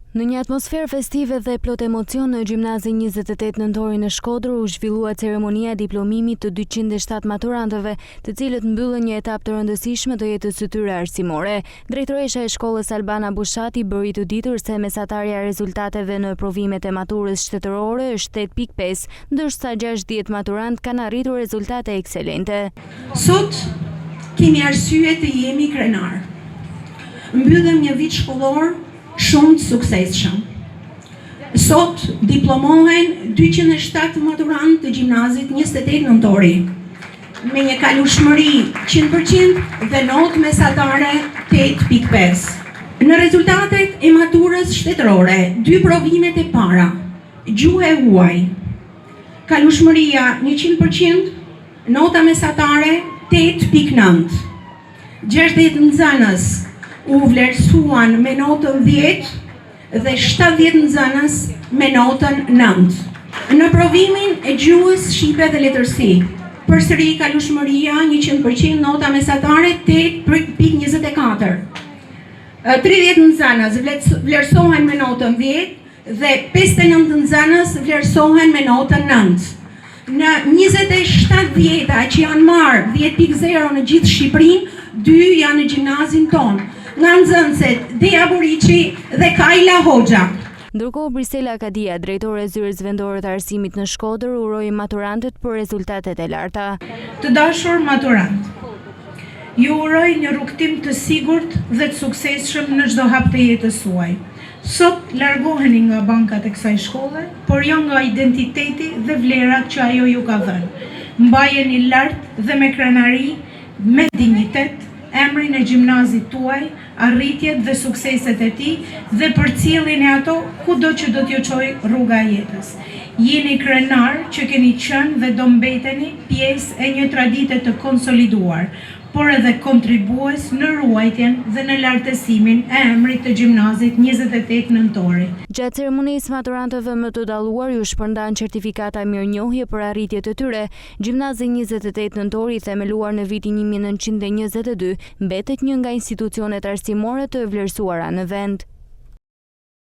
Në një atmosferë festive dhe plot emocion në Gjimnazin 28 Nëntori në Shkodër u zhvillua ceremonia diplomimit të 207 maturantëve, të cilët mbyllën një etapë të rëndësishme të jetës së tyre arsimore. Drejtoresha e shkollës Albana Bushati bëri të ditur se mesatarja e rezultateve në provimet e maturës shtetërore është 8.5, ndërsa 60 maturant kanë arritur rezultate ekselente. Sot kemi arsye të jemi krenar. Mbyllëm një vit shkollor shumë të suksesshëm. Sot diplomohen 207 maturantë të Gjimnazit 28 Nëntori me një kalueshmëri 100% dhe notë mesatare 8.5. Në rezultatet e maturës shtetërore, 2 provimet e para, gjuhë e huaj, kalueshmëria 100%, nota mesatare 8.9. 60 nxënës u vlerësuan me notën 10 dhe 70 nxënës me notën 9. Në provimin e gjuhës shqipe dhe letërsi, përsëri kalueshmëria 100%, nota mesatare 8.24. 30 nxënës vlerësohen me notën 10 dhe 59 nxënës vlerësohen me notën 9. Në 27 vjeta që janë marrë 10.0 në gjithë Shqipërinë, 2 janë në gjimnazin tonë, nga nxënësit Dea Buriqi dhe Kajla Hoxha. Ndërkohë, Brisela Kadia, drejtore e zyrës vendore të arsimit në Shkodër, uroi maturantët për rezultatet e larta. Të dashur maturant, ju uroj një rrugtim të sigurt dhe të suksesshëm në çdo hap të jetës suaj. Sot largoheni nga bankat e kësaj shkolle, por jo nga identiteti dhe vlerat që ajo ju ka dhënë. Mbajeni lart dhe me krenari, me dinjitet, emrin e gjimnazit tuaj, arritjet dhe sukseset e tij dhe përcjellini ato kudo që do t'ju çojë rruga e jetës. Jeni krenar që keni qenë dhe do mbeteni pjesë e një tradite të konsoliduar, por edhe kontribues në ruajtjen dhe në lartësimin e emrit të Gjimnazit 28 Nëntori. Gjatë ceremonisë maturantëve më të dalluar ju shpërndan certifikata mirënjohje për arritjet e tyre. Gjimnazi 28 Nëntori, themeluar në vitin 1922, mbetet një nga institucionet arsimore të vlerësuara në vend.